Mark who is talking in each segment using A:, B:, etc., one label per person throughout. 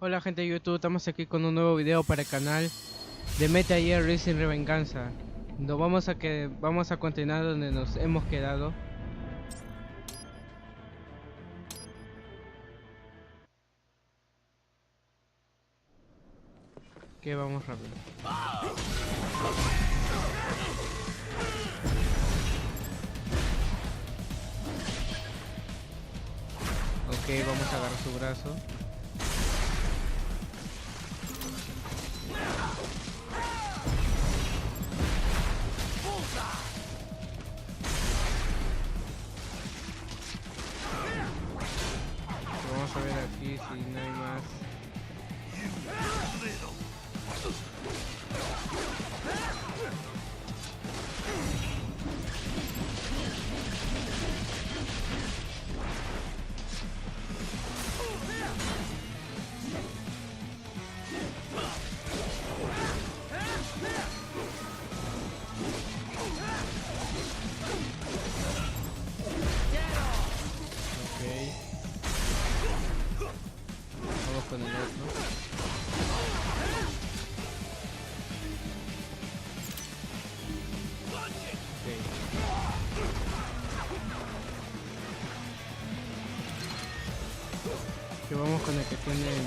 A: Hola gente de YouTube, estamos aquí con un nuevo video para el canal de Metal Gear Rising Revenganza. Vamos a continuar donde nos hemos quedado. Que vamos rápido. Ok, vamos a agarrar su brazo. Vamos a ver aquí si no hay más. Vamos con el otro. Que vamos con el que tiene el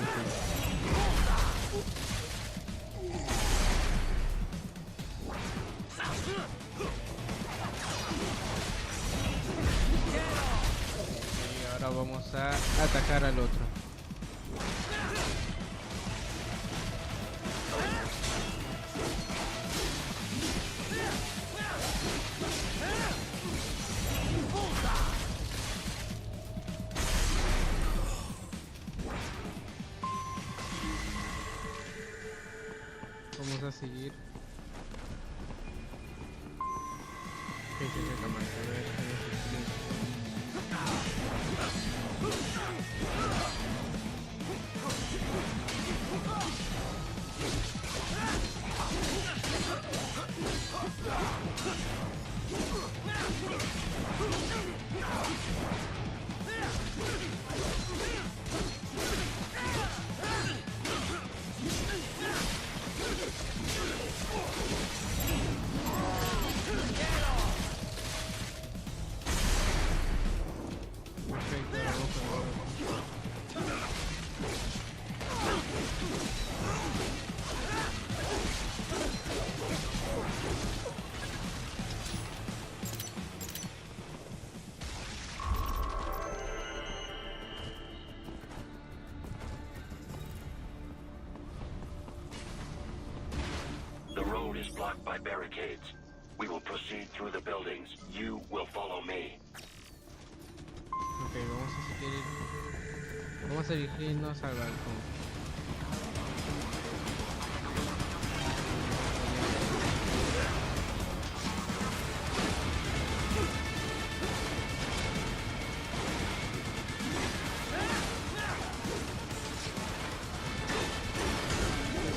A: y ahora vamos a atacar al otro. Vamos a seguir. ¿Qué es esa cámara? A ver,
B: The road is blocked by barricades. We will proceed through the buildings. You will follow me.
A: ok, vamos a dirigirnos al balcón.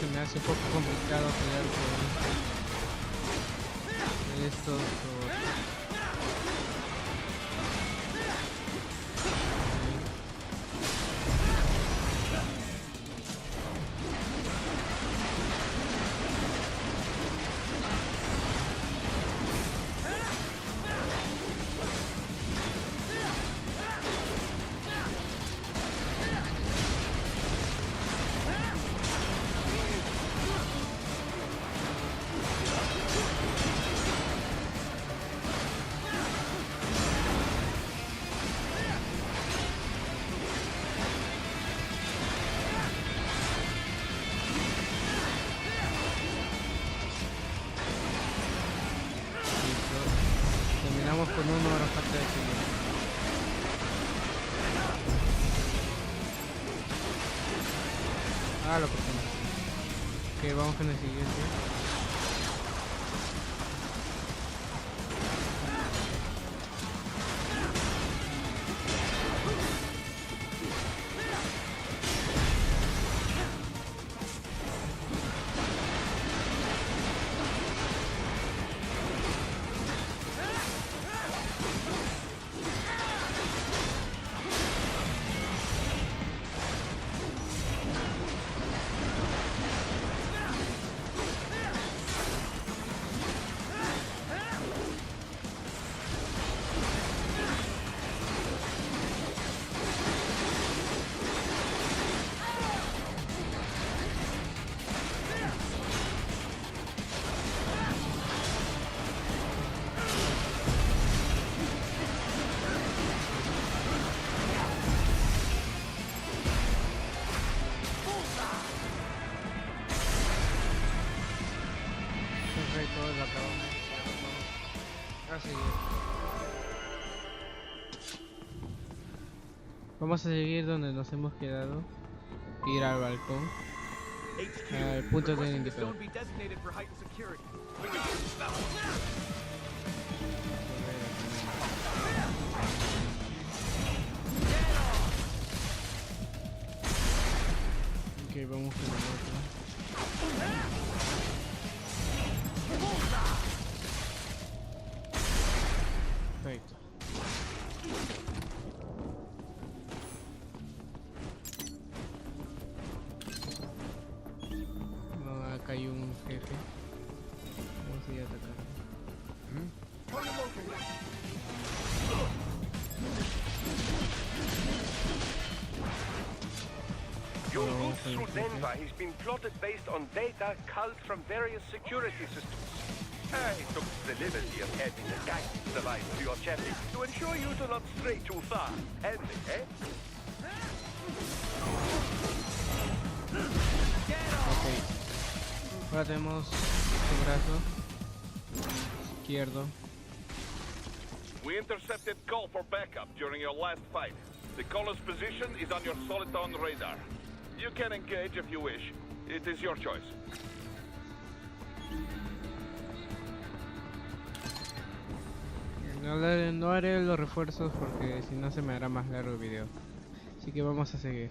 A: Se me hace un poco complicado pelear con estos. Terminamos con uno, ahora falta el siguiente. Ah, lo cortamos. Ok, vamos con el siguiente. lo acabamos. A seguir. Vamos a seguir donde nos hemos quedado. Ir al balcón. Al punto de independencia. Ok, vamos con el otro. Perfecto. No, acá hay un jefe. Vamos a ir a atacar.
C: Your route through Denver has been plotted based on data culled from various security systems. I took the liberty of adding a guidance device to your chassis to ensure you do not stray too far. And,
A: Ok. Ahora tenemos su brazo izquierdo.
D: We intercepted call for backup during your last fight. The caller's position is on your Soliton radar. You can engage if you wish. It is your choice.
A: No haré los refuerzos porque si no se me hará más largo el video. Así que vamos a seguir.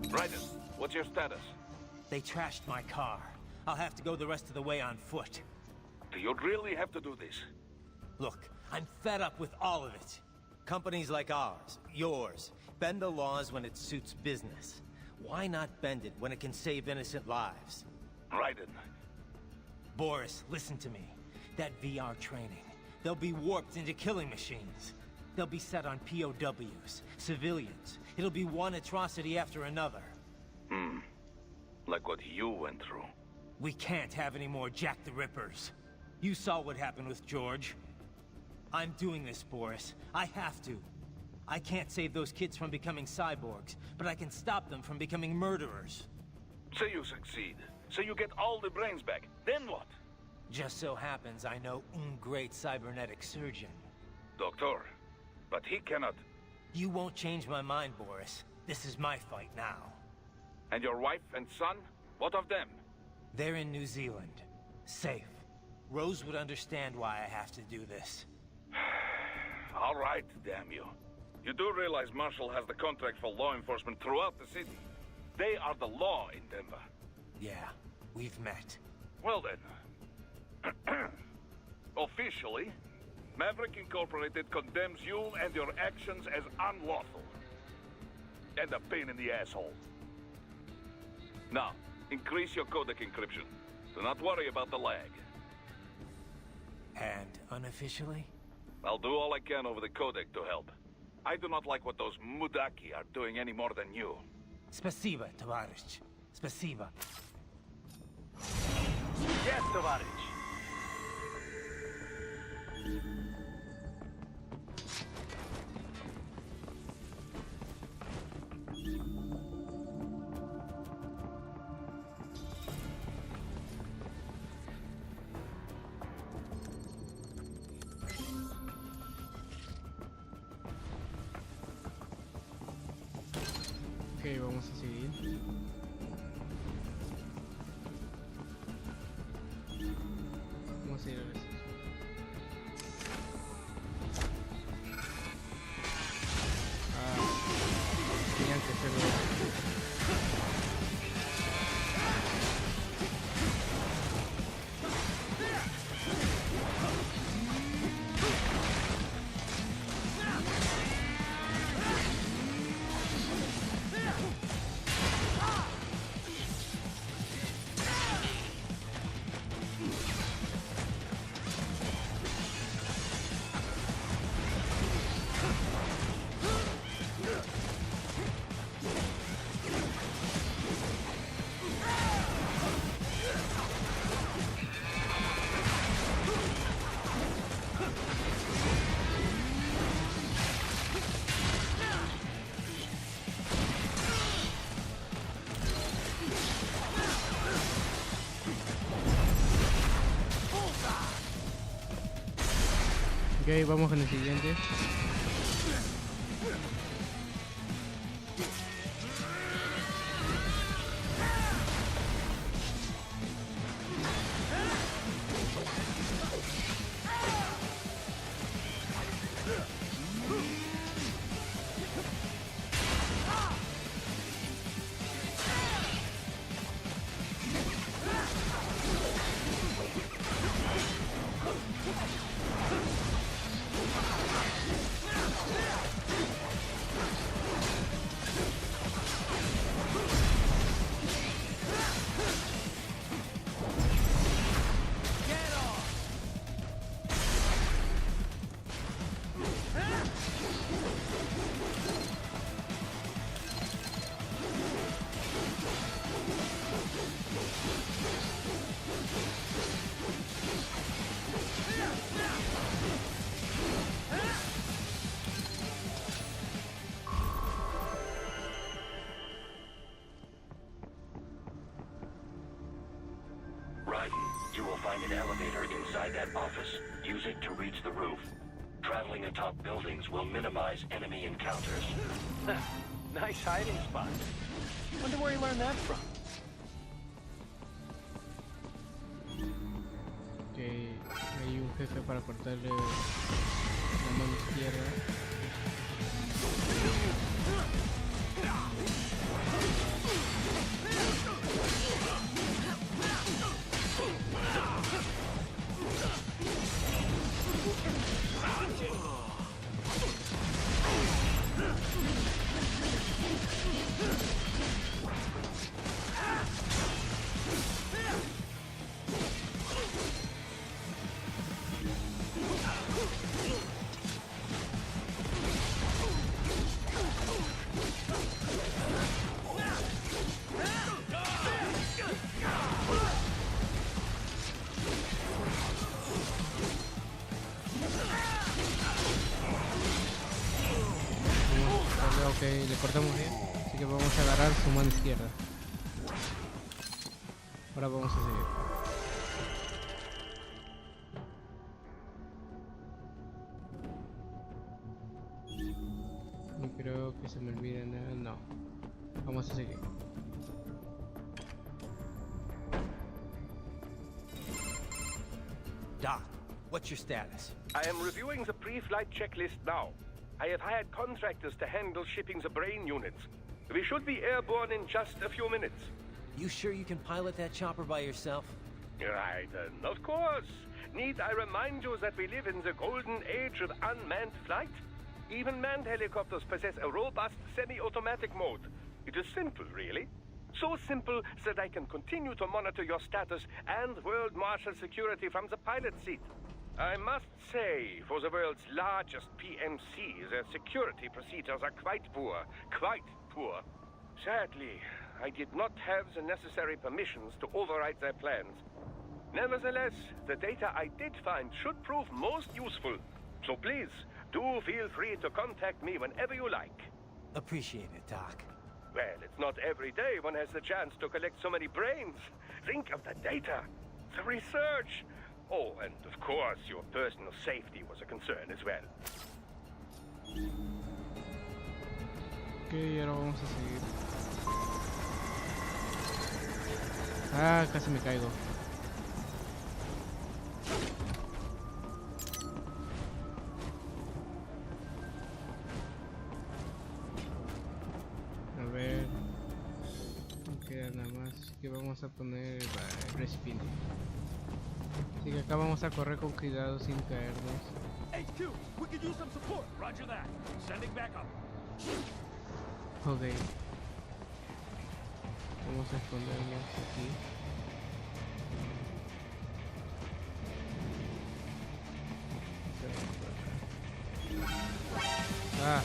D: Raiden, what's your status?
E: They trashed my car. I'll have to go the rest of the way on foot.
D: Do you really have to do this?
E: Look, I'm fed up with all of it. Companies like ours, yours, bend the laws when it suits business. Why not bend it when it can save innocent lives?
D: Raiden.
E: Boris, listen to me. That VR training, they'll be warped into killing machines. They'll be set on POWs, civilians. It'll be one atrocity after another.
D: Like what you went through.
E: We can't have any more Jack the Rippers. You saw what happened with George. I'm doing this, Boris. I have to. I can't save those kids from becoming cyborgs, but I can stop them from becoming murderers.
D: Say you succeed. Say you get all the brains back. Then what?
E: Just so happens I know un great cybernetic surgeon.
D: Doctor. But he cannot.
E: You won't change my mind, Boris. This is my fight now.
D: And your wife and son? What of them?
E: They're in New Zealand. Safe. Rose would understand why I have to do this.
D: All right, damn you. You do realize Marshall has the contract for law enforcement throughout the city. They are the law in Denver.
E: Yeah, we've met.
D: Well then. Officially, Maverick Incorporated condemns you and your actions as unlawful. And a pain in the asshole. Now, increase your codec encryption. Do not worry about the lag.
E: And unofficially?
D: I'll do all I can over the codec to help. I do not like what those Mudaki are doing any more than you.
E: Спасибо, товарищ. Спасибо.
C: yes, товарищ.
A: Ok, vamos a seguir. Vamos a ir a ver. Tenían que hacerlo. Ok, vamos con el siguiente.
B: You will find an elevator inside that office. Use it to reach the roof. Traveling atop buildings will minimize enemy encounters.
C: Nice hiding spot. Wonder where you learned that from.
A: Ok, hay un jefe para cortarle la mano izquierda. Ok, le cortamos bien, así que vamos a agarrar su mano izquierda. Ahora vamos a seguir. No creo que se me olvide nada, no. Vamos a seguir.
E: Doc, what's your status?
C: I am reviewing the pre-flight checklist now. I have hired contractors to handle shipping the brain units. We should be airborne in just a few minutes.
E: You sure you can pilot that chopper by yourself?
C: Right, of course. Need I remind you that we live in the golden age of unmanned flight? Even manned helicopters possess a robust semi-automatic mode. It is simple, really. So simple that I can continue to monitor your status and world marshal security from the pilot seat. I must say, for the world's largest PMC, their security procedures are quite poor. Quite poor. Sadly, I did not have the necessary permissions to override their plans. Nevertheless, the data I did find should prove most useful. So please, do feel free to contact me whenever you like.
E: Appreciate it, Doc.
C: Well, it's not every day one has the chance to collect so many brains. Think of the data, the research. Oh, and of course, your personal safety was a concern as well.
A: Ok, ahora vamos a seguir. Ah, casi me caigo. A ver, no queda nada más que vamos a poner el respin. Así que acá vamos a correr con cuidado sin caernos.
D: H2, we could use some support. Roger that. Sending back up.
A: Ok. Vamos a escondernos aquí. Ah.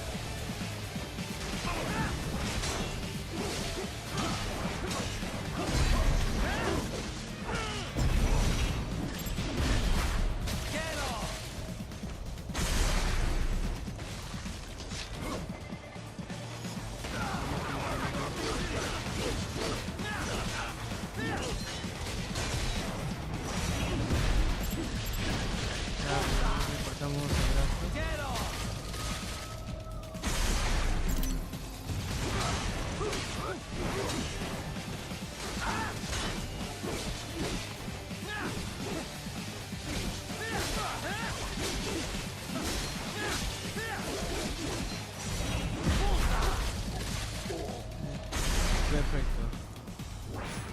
A: Cortamos el Perfecto.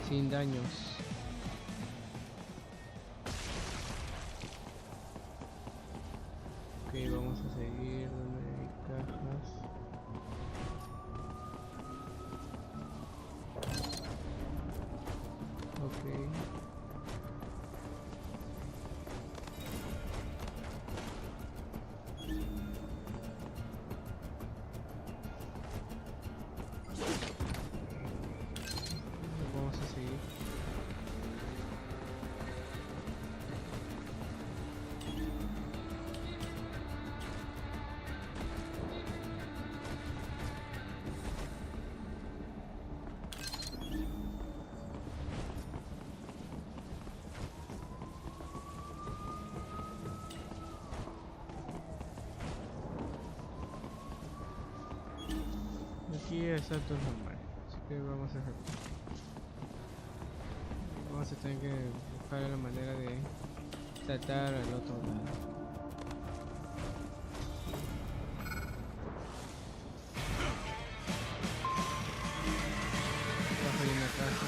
A: Sin daños. Ok, vamos a seguir donde hay cajas. Ok. Vamos a seguir. Aquí es salto normal, así que vamos a hacer. Vamos a tener que buscar la manera de saltar al otro lado. Bajo de una casa.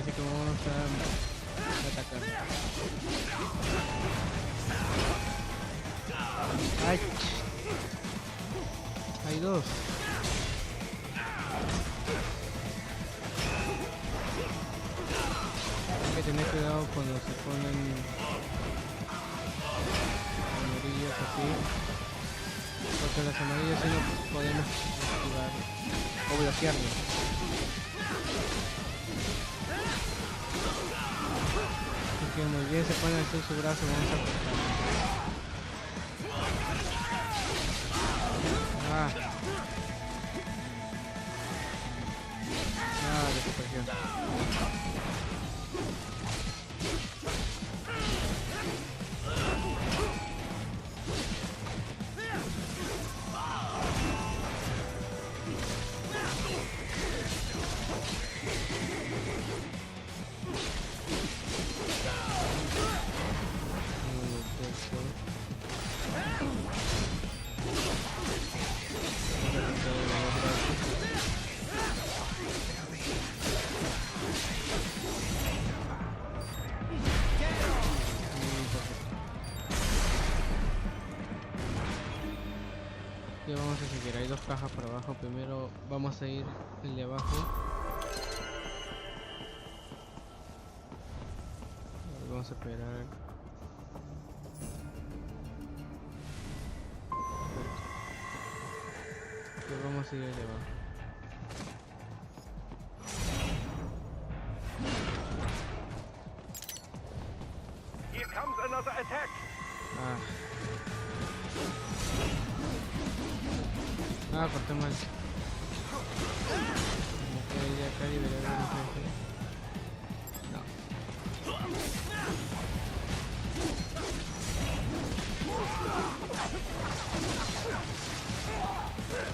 A: Así que vamos a atacar. ¡Ay! Hay dos. Hay que tener cuidado cuando se ponen amarillos así, porque las amarillas sí no podemos esquivar o bloquearlos. Que muy bien se pone así su brazo, vamos a cortar. Desapareció. Vamos a seguir, hay dos cajas por abajo. Primero vamos a ir el de abajo. Vamos a esperar. Ok, vamos a ir el de abajo.
C: Here comes another attack.
A: Corté mal. Ok, ya acá liberé a la gente.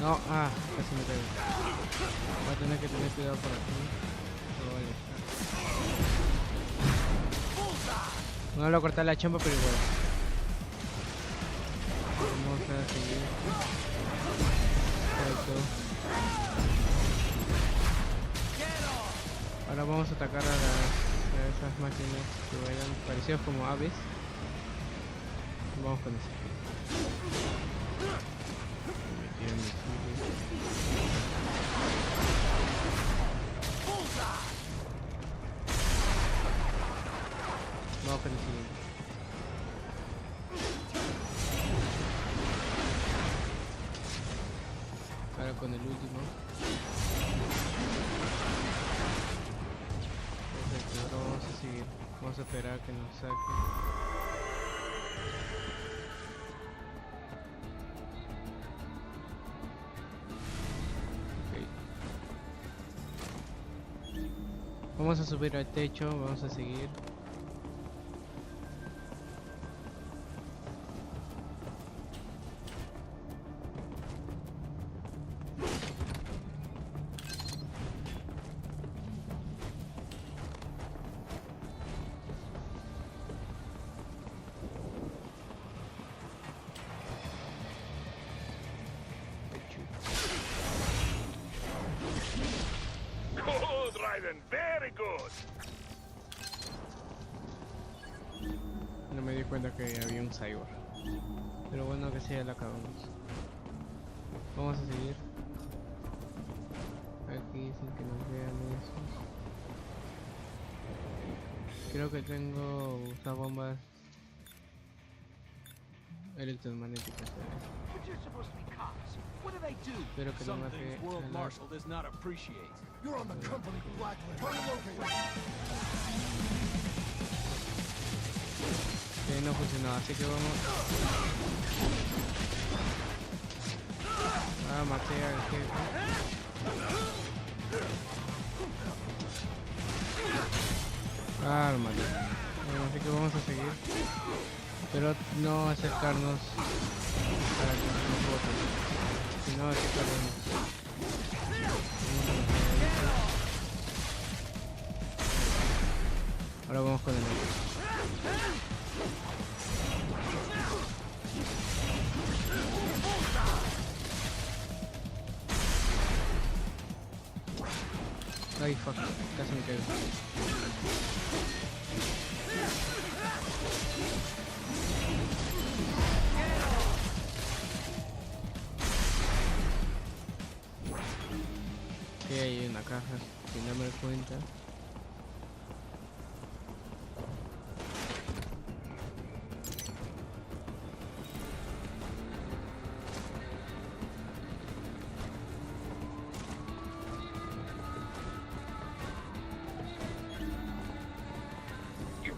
A: No, casi me caigo. Voy a tener que tener cuidado por aquí. No lo corté la chamba, pero igual. Vamos a seguir. Ahora vamos a atacar a esas máquinas que vayan parecidos como aves. Vamos con eso. Vamos con el siguiente. Ahora con el último. Perfecto, ahora vamos a seguir. Vamos a esperar a que nos saque. Vamos a subir al techo, vamos a seguir.
D: Why then, very good.
A: No me di cuenta que había un cyborg. Pero bueno, que sea la acabamos. Vamos a seguir. Aquí sin que nos vean esos. Creo que tengo unas bombas electromagnéticas.
F: But you're supposed to be cops. What do they do?
A: Espero que no
F: Some
A: mate
F: things
A: a
F: World
A: la...
F: Marshal does not appreciate.
G: You're on the company blacklist. Target located.
A: No funcionó, así que vamos. Ah, maté al jefe. Ah, lo maté. Bueno, así que vamos a seguir. Pero no acercarnos para que nos voten. Si no, aquí perdemos. Ahora vamos con el otro. Ay, fuck, casi me quedo. Ok, hay una caja, sin darme cuenta.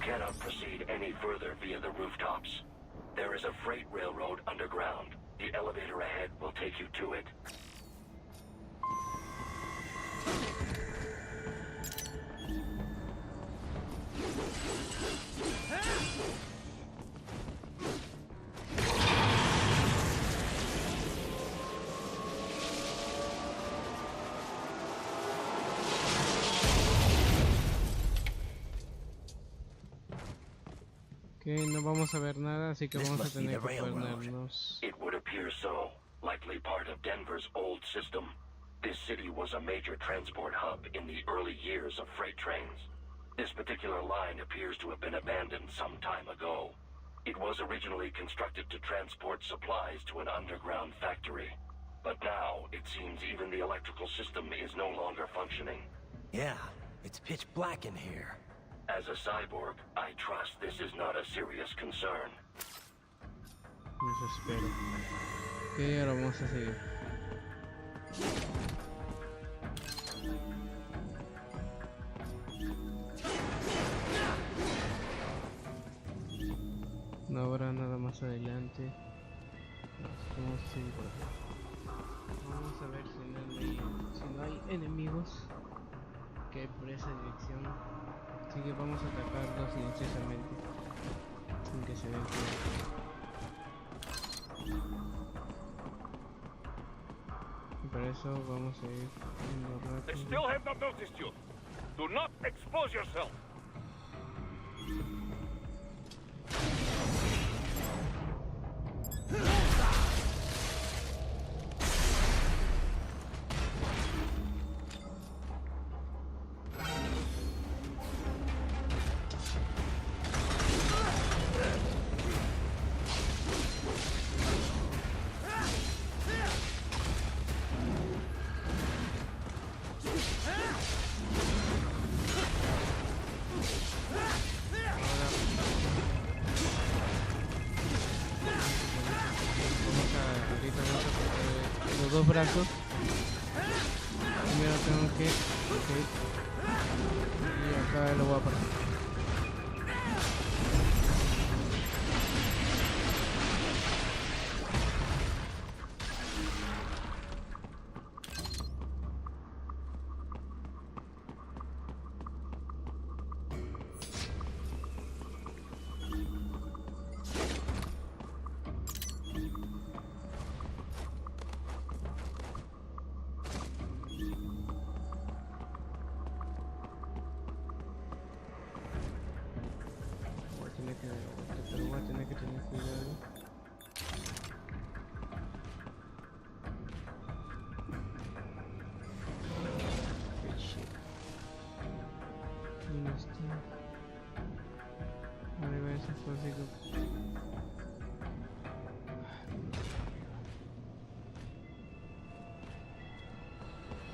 B: Cannot proceed any further via the rooftops. There is a freight railroad underground. The elevator ahead will take you to it.
A: No vamos a ver nada, así que vamos a tener que ponernos.
B: It would appear so. Likely part of Denver's old system. This city was a major transport hub in the early years of freight trains. This particular line appears to have been abandoned some time ago. It was originally constructed to transport supplies to an underground factory. But now, it seems even the electrical system is no longer functioning.
E: Yeah, it's pitch black in here.
B: As a cyborg, I trust this is not a serious concern.
A: Eso espero. Ok, ahora vamos a seguir. No habrá nada más adelante. Vamos a seguir por acá. Vamos a ver si no hay enemigos que hay por esa dirección. Así que vamos a atacarlos silenciosamente sin que se den cuenta. Y para eso vamos a ir yendo
D: They
A: rápido.
D: still have not noticed you. Do not expose yourself.
A: Los dos brazos. Primero tengo que... Y acá lo voy a partir.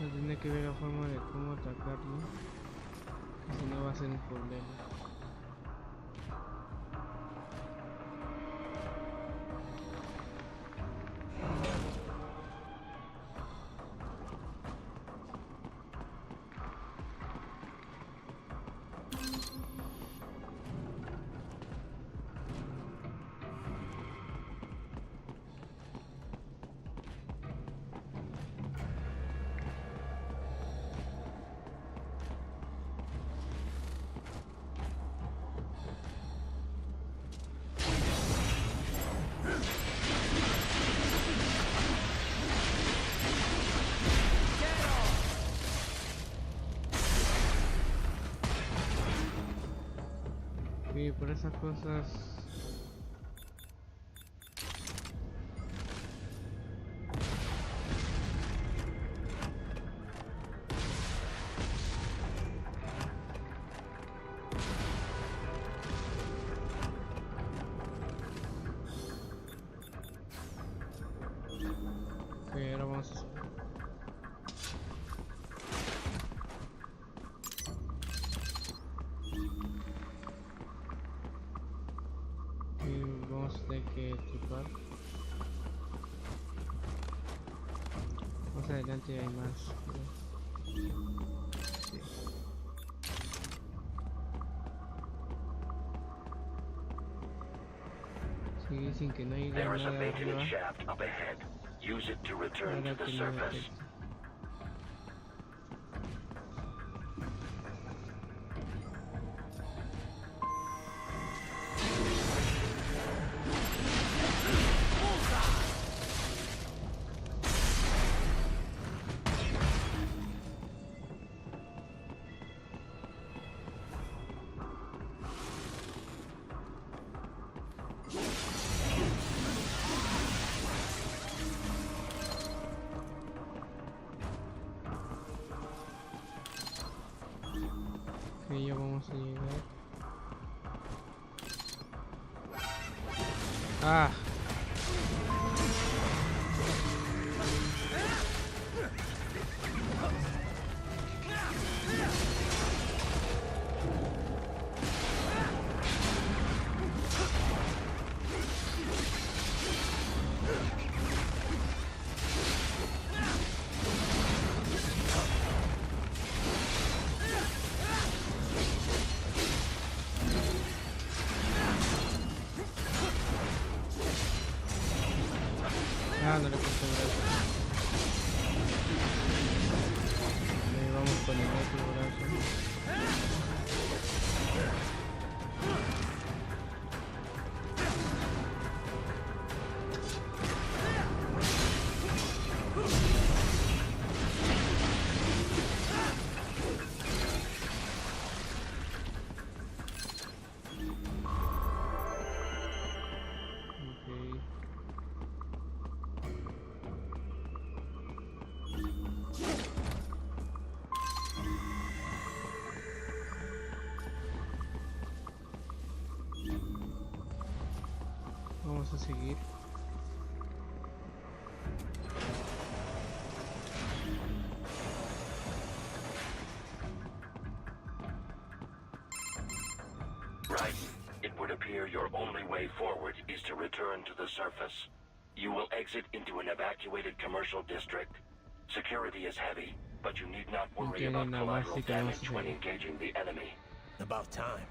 A: sea, tiene que ver la forma de cómo atacarlo, si no va a ser un problema. Y por esas cosas que ahora vamos a hacer. Vamos a tener que trepar. Más adelante hay más. Sí. Sí, sin que no haya
B: There is a
A: nada arriba.
B: maintenance shaft up ahead. Use it to return to
A: Ahora
B: the
A: que no
B: surface.
A: detecta. Que ya vamos a llegar. Ah. Ah, no le corté el brazo. Ahí vamos con el otro brazo. Ok. Vamos a seguir.
B: Right. It would appear your only way forward is to return to the surface. You will exit into an evacuated commercial district. Security is heavy, but you need not worry
A: Okay,
B: about
A: nada más,
B: collateral
A: sí que vamos a
B: damage when
A: seguir.
B: engaging the enemy.
E: About time.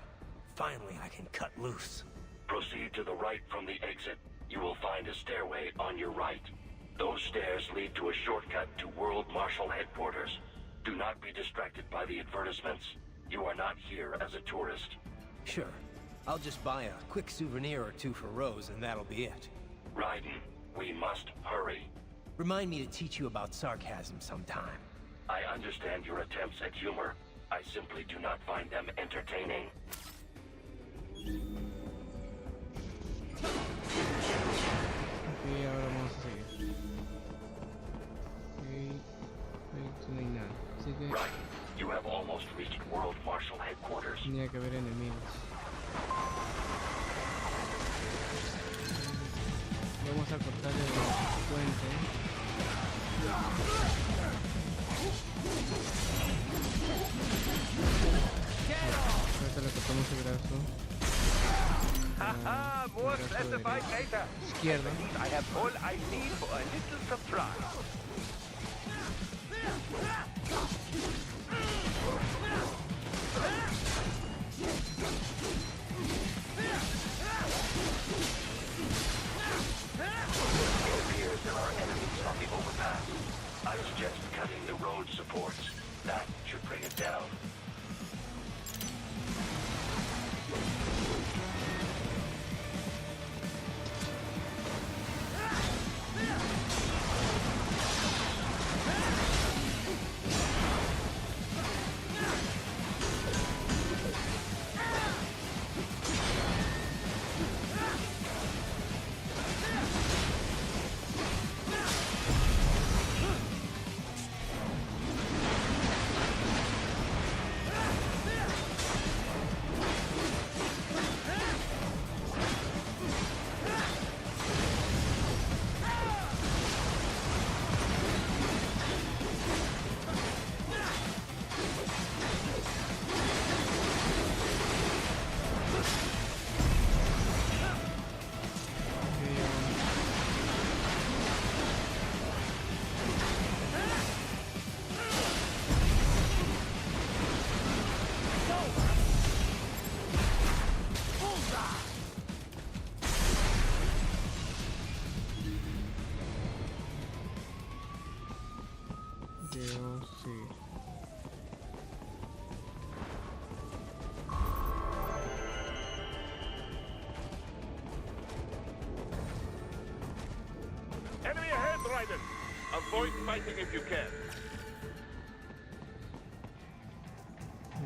E: Finally, I can cut loose.
B: Proceed to the right from the exit. You will find a stairway on your right. Those stairs lead to a shortcut to World Marshal Headquarters. Do not be distracted by the advertisements. You are not here as a tourist.
E: Sure. I'll just buy a quick souvenir or two for Rose, and that'll be it.
B: Raiden, we must hurry.
E: Remind me to teach you about sarcasm sometime.
B: I understand your attempts at humor. I simply do not find them entertaining.
A: Ok, ahora vamos a seguir. Ok, ahí no hay nada. Así que
B: Right. You have almost reached World Marshal Headquarters.
A: tenía que haber enemigos. Vamos a cortar el puente.
C: more
A: brazo
C: classified data.
A: izquierdo.
C: I have all I need for a little surprise.
B: It appears there are enemies on the overpass. I suggest cutting the road supports. That should bring it down.
A: Debemos seguir.
D: Enemy ahead, Raiden! Avoid fighting if you can.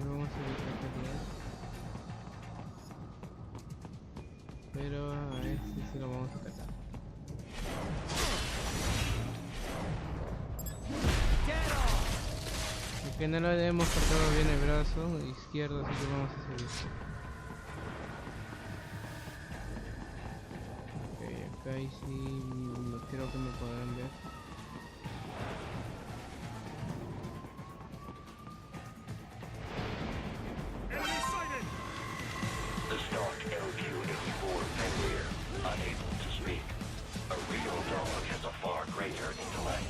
A: Vamos a evitar pelear. Pero a este sí lo vamos a atacar. Que no lo hemos cortado bien el brazo izquierdo, así que vamos a seguir. Ok, acá y sí no creo que me podrán ver.
B: The stock LQ-84 Fenrir, unable to speak. A real dog has a far greater intellect.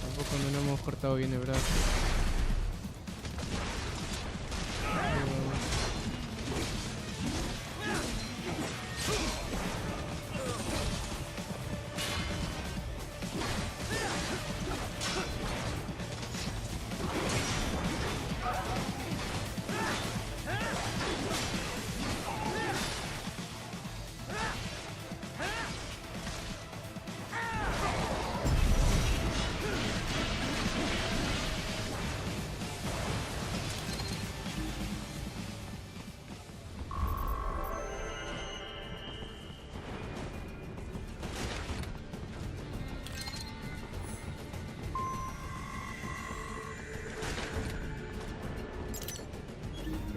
A: Tampoco no lo hemos cortado bien el brazo.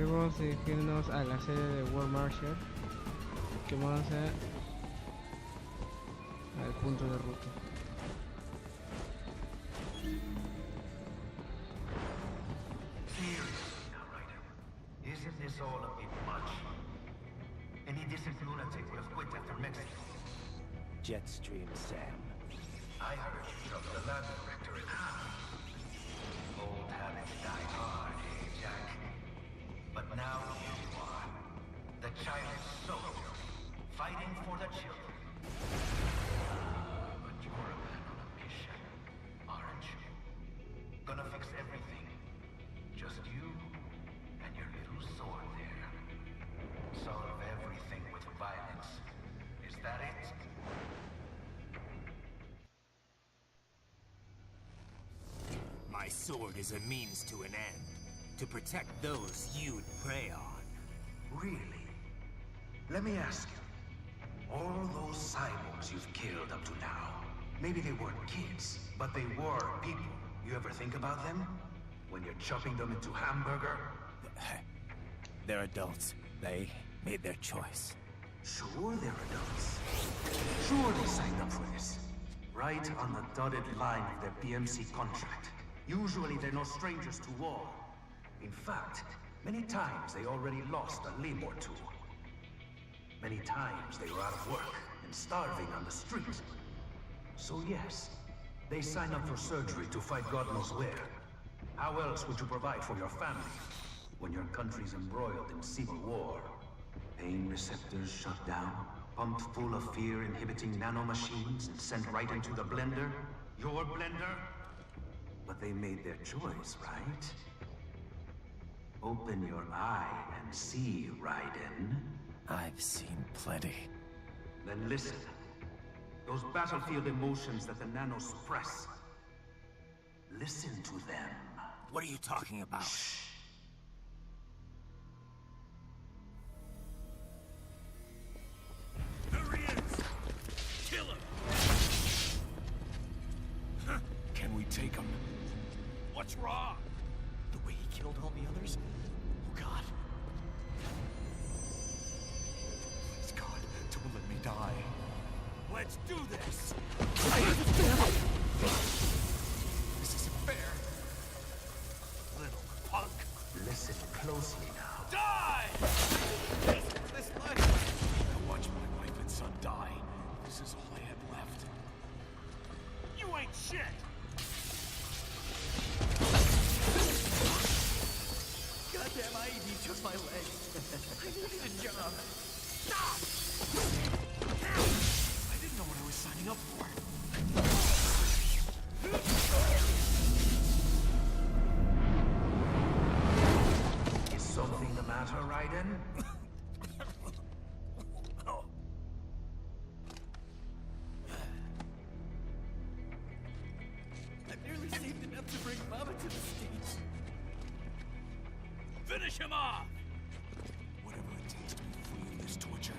A: Vamos a dirigirnos a la sede de War Marshal, que vamos a al punto de ruta.
H: Isn't this all a bit much? Any decent lunatic would have quit after Mexico.
E: Jetstream, Sam.
H: I heard you dropped the lab director in half. Old habits die hard, eh, Jack? But now here you are. The child soldier, fighting for the children. But you're a man on a mission, aren't you? Gonna fix everything. Just you and your little sword there. Solve everything with violence. Is that it?
E: My sword is a means to an end. To protect those you'd prey on.
H: Really? Let me ask you. All those cyborgs you've killed up to now, maybe they weren't kids, but they were people. You ever think about them? When you're chopping them into hamburger?
E: They're adults. They made their choice.
H: Sure they're adults. Sure they signed up for this. Right on the dotted line of their BMC contract. Usually they're no strangers to war. In fact, many times they already lost a limb or two. Many times they were out of work and starving on the street. So yes, they sign up for surgery to fight God knows where. How else would you provide for your family when your country's embroiled in civil war? Pain receptors shut down, pumped full of fear-inhibiting nanomachines and sent right into the blender? Your blender? But they made their choice, right? Open your eye and see, Raiden.
E: I've seen plenty.
H: Then listen. Those battlefield emotions that the nanos suppress. Listen to them.
E: What are you talking about?
D: There he is! Kill him!
F: Can we take him?
D: What's wrong?
F: The way he killed all the others? Oh God. Please God, don't let me die.
D: Let's do this!
F: This isn't fair.
D: Little punk!
H: Listen closely now.
D: Die!
F: This life. I watched my wife and son die. This is all I had left.
D: You ain't shit!
F: Goddamn, IED took my leg. I needed a job.
D: Stop!
F: I didn't know what I was signing up for.
H: Is something the matter, Raiden?
F: I barely saved enough to bring Mama to the States.
D: Finish him off!
F: Whatever it takes to be free of this torture.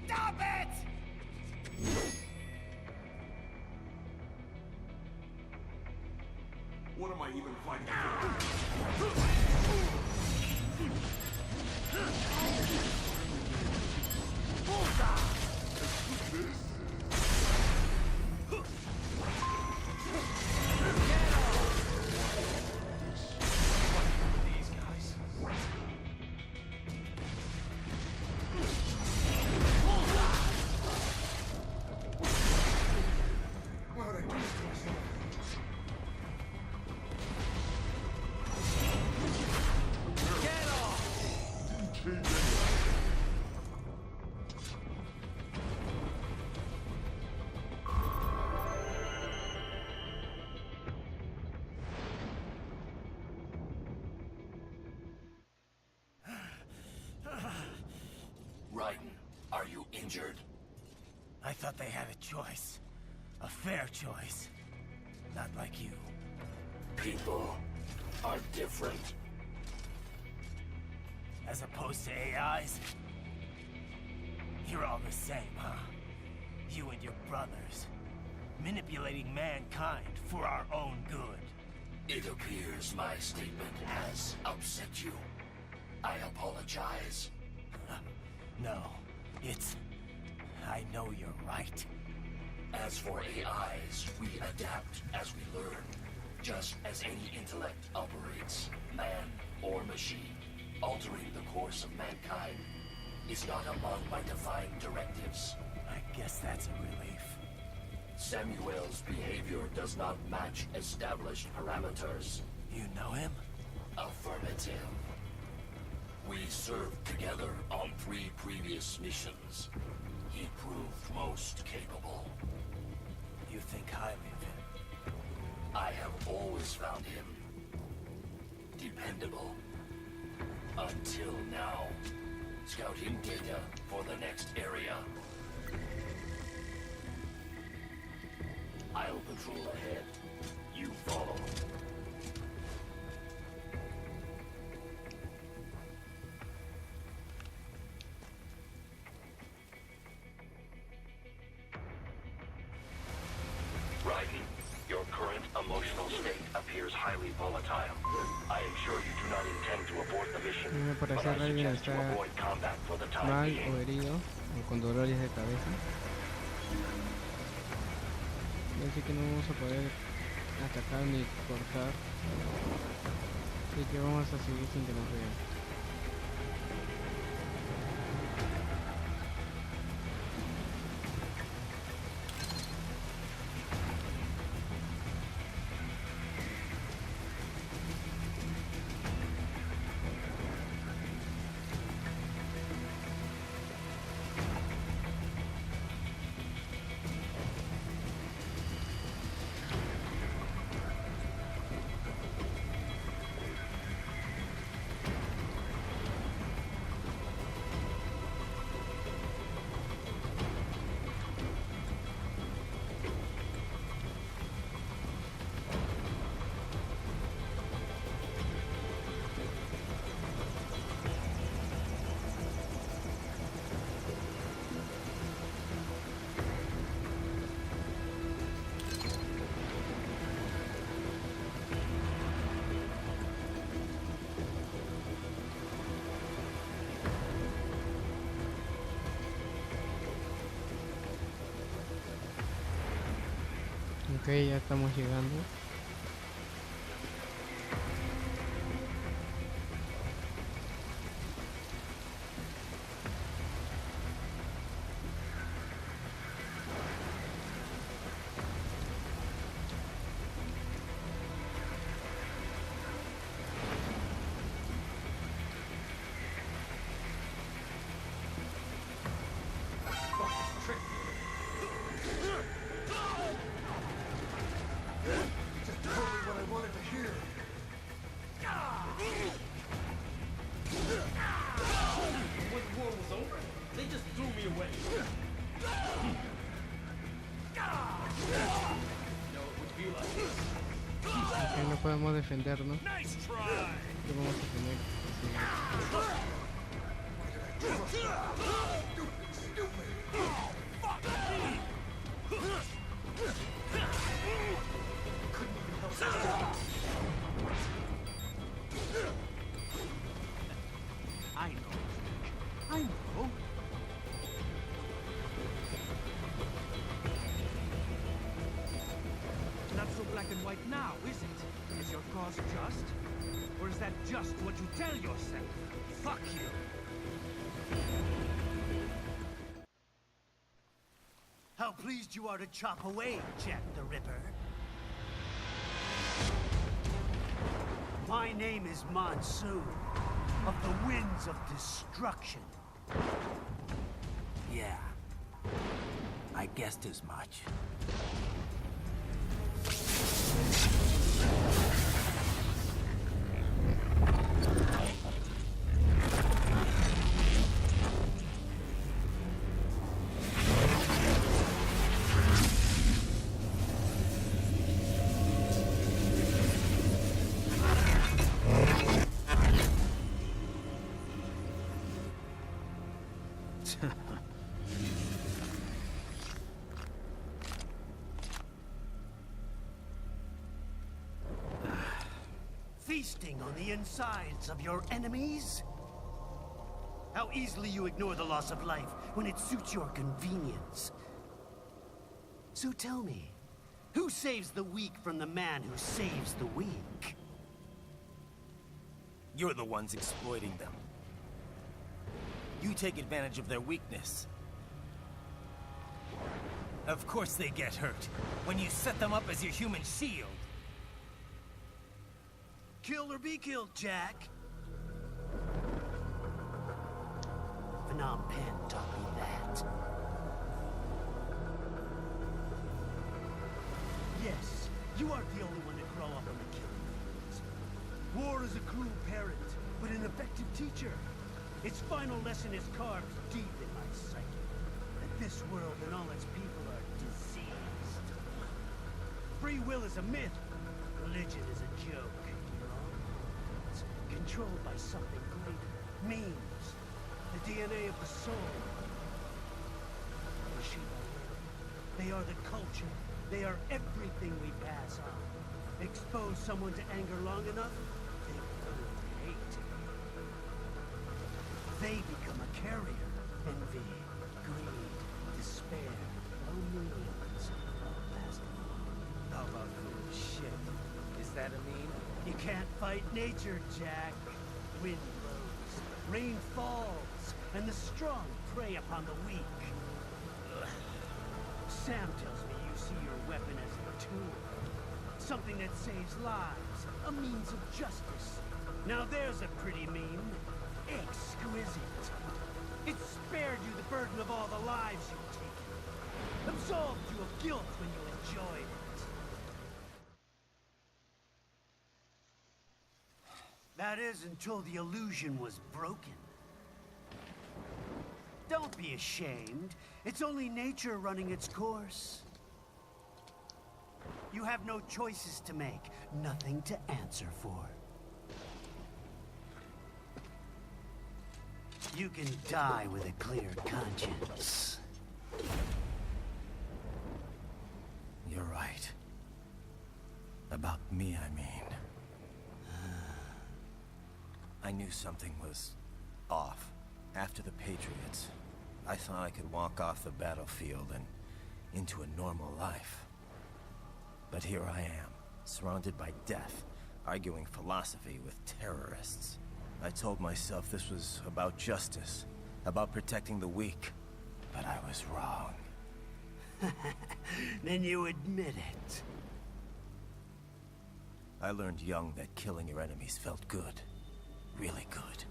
D: Stop it!
F: What am I even fighting for? These guys.
B: Raiden, are you injured?
E: I thought they had a choice. A fair choice. Not like you.
B: People are different.
E: As opposed to AIs? You're all the same, huh? You and your brothers. Manipulating mankind for our own good.
B: It appears my statement has upset you. I apologize.
E: No, it's... I know you're right.
B: As for AIs, we adapt as we learn. Just as any intellect operates, man or machine. Altering the course of mankind is not among my defined directives.
E: I guess that's a relief.
B: Samuel's behavior does not match established parameters.
E: You know him?
B: Affirmative. We served together on 3 previous missions. He proved most capable.
E: You think highly of him?
B: I have always found him dependable. Until now. Scouting data for the next area. I'll patrol ahead. You follow. Raiden, your current emotional state appears highly volatile. I am sure you do not intend to abort the mission,
A: Me
B: but
A: parece
B: I
A: que alguien
B: suggest you
A: está
B: avoid combat for the time
A: mal
B: being.
A: o herido o con dolores de cabeza. Así que no vamos a poder atacar ni cortar. Así que vamos a seguir sin que nos vean. Ok, ya estamos llegando.
G: Just totally what I wanted to hear.
I: When the war was over, they just threw me away. No, it would be like this.
A: Ok, no podemos defendernos.
I: Nice try!
A: ¿Qué vamos a tener que hacer?
I: I know. I know. Not so black and white now, is it? Is your cause just? Or is that just what you tell yourself? Fuck you!
J: How pleased you are to chop away, Jack the Ripper. My name is Monsoon, of the Winds of Destruction. Yeah, I guessed as much. Feasting on the insides of your enemies? How easily you ignore the loss of life when it suits your convenience. So tell me, who saves the weak from the man who saves the weak?
E: You're the ones exploiting them. You take advantage of their weakness. Of course they get hurt when you set them up as your human shield.
J: Kill or be killed, Jack. Phnom Penh taught me that. Yes, you aren't the only one to grow up on the killing fields. War is a cruel parent, but an effective teacher. Its final lesson is carved deep in my psyche. That this world and all its people are diseased. Free will is a myth. Religion is a joke. It's controlled by something greater. Memes. The DNA of the soul. They are the culture. They are everything we pass on. Expose someone to anger long enough, they they become a carrier. Envy, greed, despair, no means of lasting.
E: How about food shit? Is that a meme?
J: You can't fight nature, Jack. Wind blows, rain falls, and the strong prey upon the weak. Ugh. Sam tells me you see your weapon as a tool. Something that saves lives, a means of justice. Now there's a pretty meme. Exquisite. It spared you the burden of all the lives you've taken. Absolved you of guilt when you enjoyed it. That is until the illusion was broken. Don't be ashamed. It's only nature running its course. You have no choices to make, nothing to answer for. You can die with a clear conscience.
K: You're right. About me, I mean. I knew something was off. After the Patriots, I thought I could walk off the battlefield and into a normal life. But here I am, surrounded by death, arguing philosophy with terrorists. I told myself this was about justice, about protecting the weak. But I was wrong.
J: Then you admit it.
K: I learned young that killing your enemies felt good. Really good.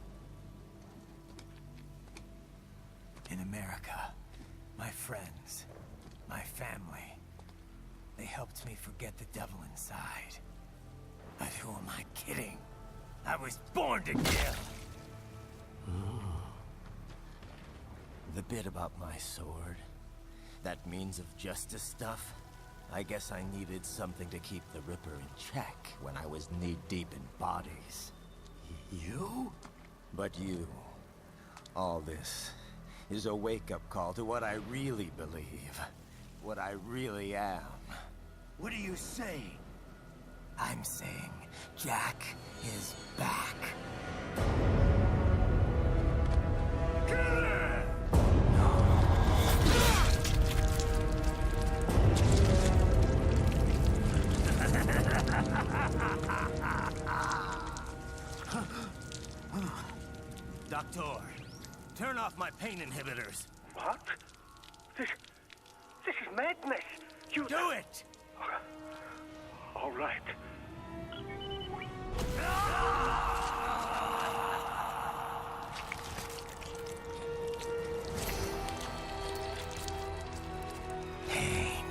K: In America, my friends, my family, they helped me forget the devil inside. But who am I kidding? I was born to kill! The bit about my sword, that means of justice stuff, I guess I needed something to keep the Ripper in check when I was knee-deep in bodies.
J: You?
K: But you, all this, is a wake-up call to what I really believe. What I really am.
J: What are you saying?
K: I'm saying Jack is back. Doctor, turn off my pain inhibitors.
C: What? This is madness. You
K: do it!
C: All right.
K: Pain.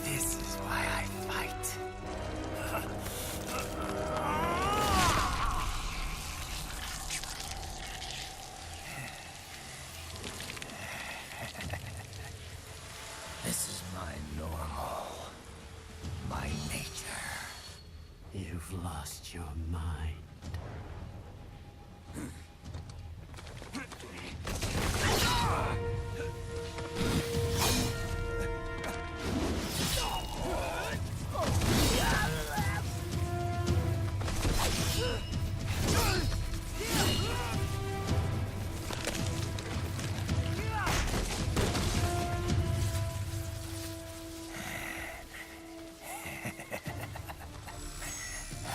K: This is why I fight. This is my normal. My nature.
J: You've lost your mind.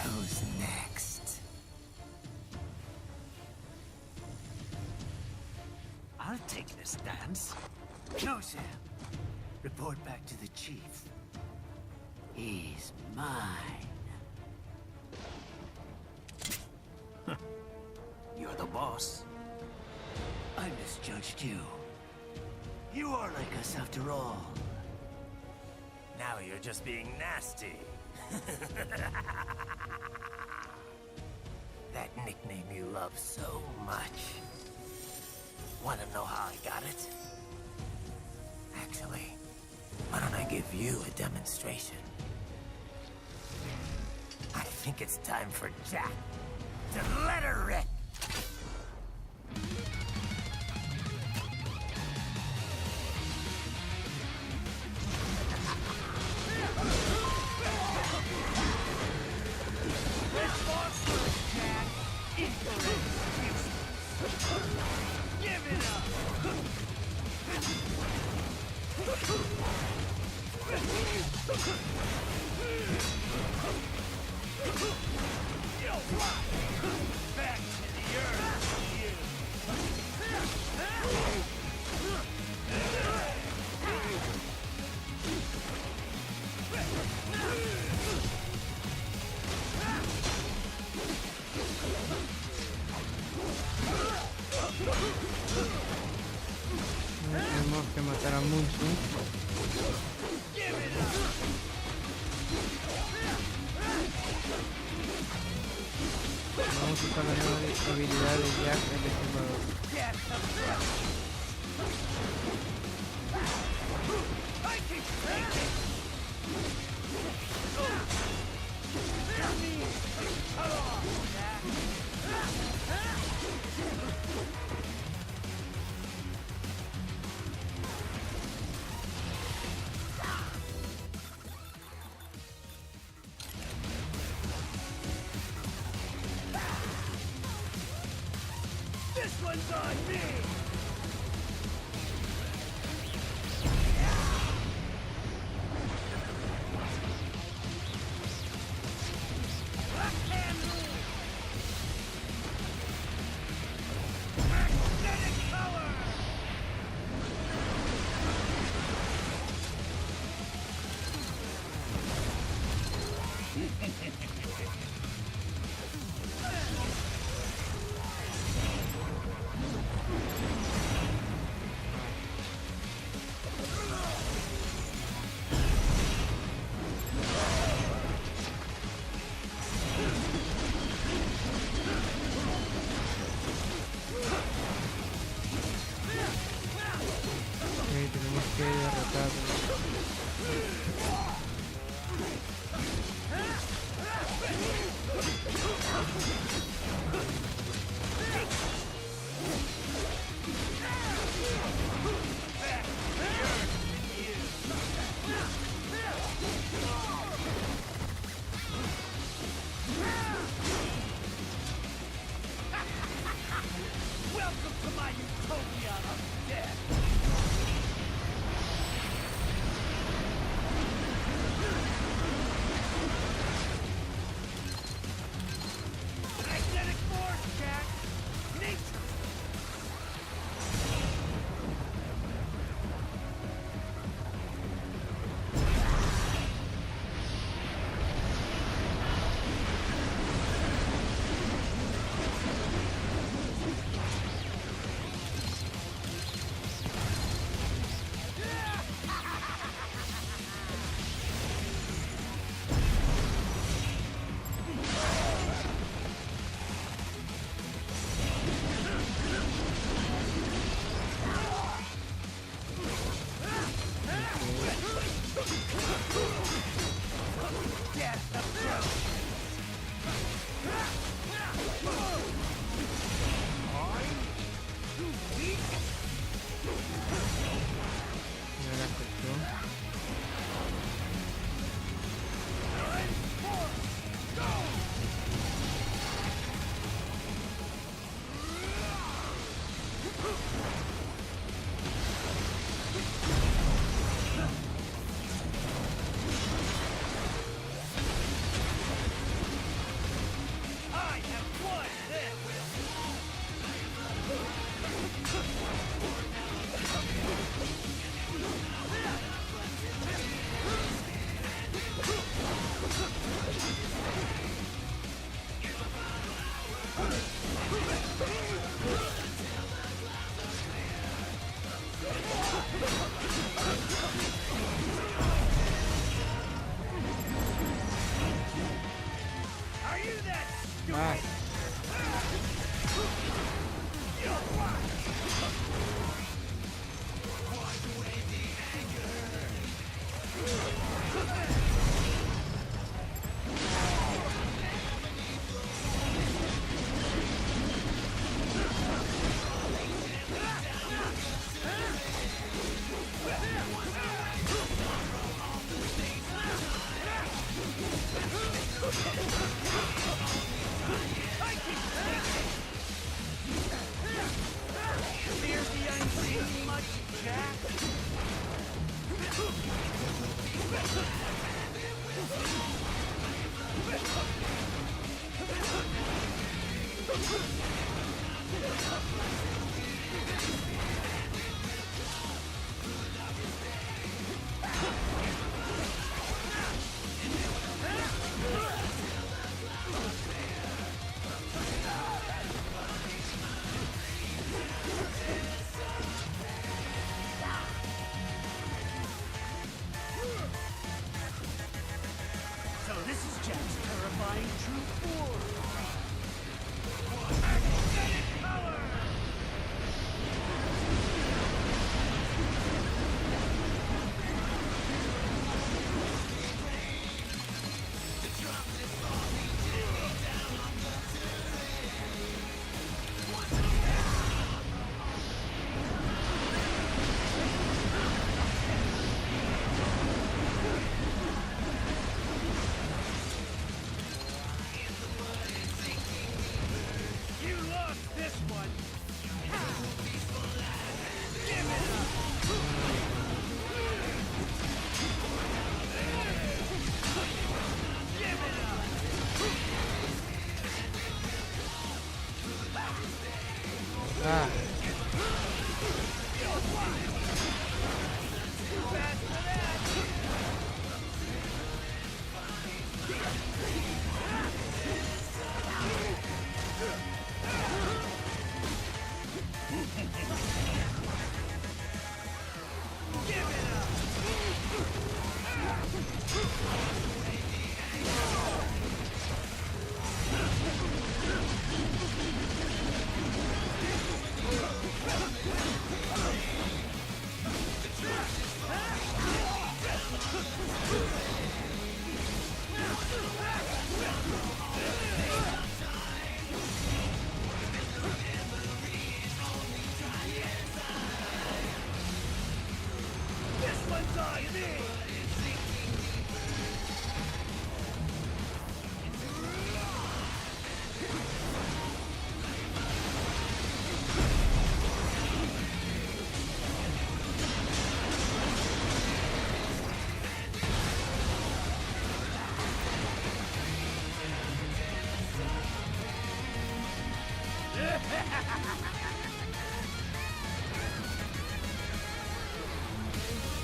K: Who's next?
J: I'll take this dance. No, Sam. Report back to the chief. He's mine.
K: You're the boss.
J: I misjudged you. You are like us after all.
K: Now you're just being nasty. That nickname you love so much. Want to know how I got it? Actually, why don't I give you a demonstration? I think it's time for Jack to let her rip.
A: Tenemos que matar a Munsu. Vamos a usar la nueva habilidad de Jack el Destripador.
J: This one's on me!
A: Tenemos que derrotarlo.
J: Welcome to my utopia of death! Magnetic force, Jack! Nature!
A: No la afectó.
J: I have won this! Are you that stupid?
A: Ah,
J: Fear the unseen much, Jack?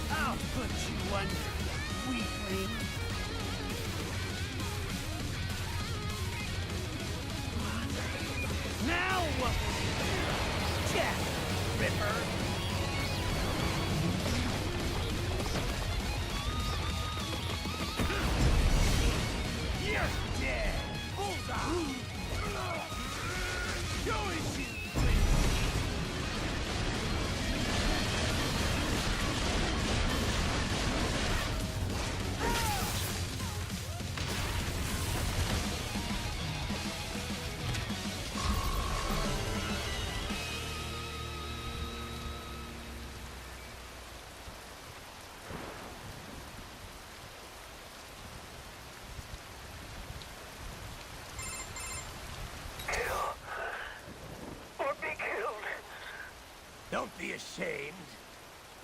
J: I'll put you under, weakling. Now what will you do? Jack Ripper! You're dead! Bullseye! Show it you!
E: Don't be ashamed.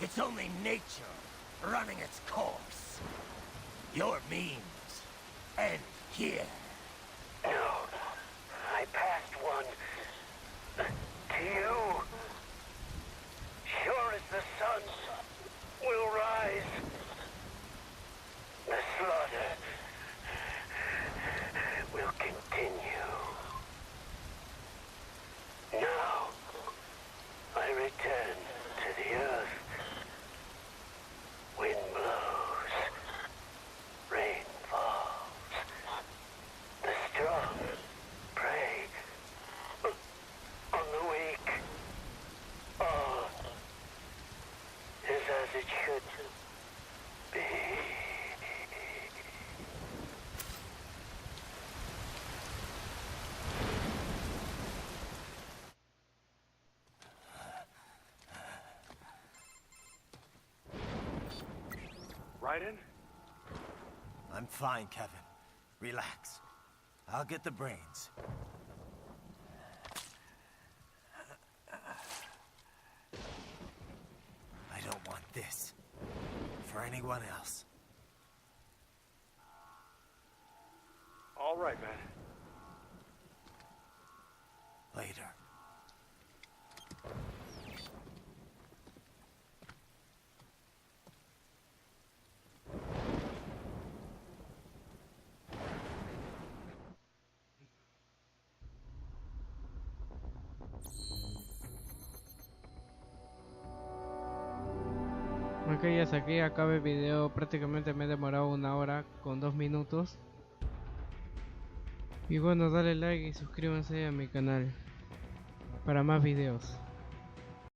E: It's only nature running its course. Your means end here.
B: No, I passed one. To you. Sure as the sun will rise. The slaughter will continue. Now, I return to the earth. Wind blows. Rain falls. The strong prey on the weak. All is as it should be.
C: Raiden?
K: I'm fine, Kevin. Relax. I'll get the brains. I don't want this for anyone else.
C: All right, man.
K: Later.
A: Ok, ya hasta aquí acaba el video. Prácticamente me he demorado 1 hora con 2 minutos. Y bueno, dale like y suscríbanse a mi canal para más videos.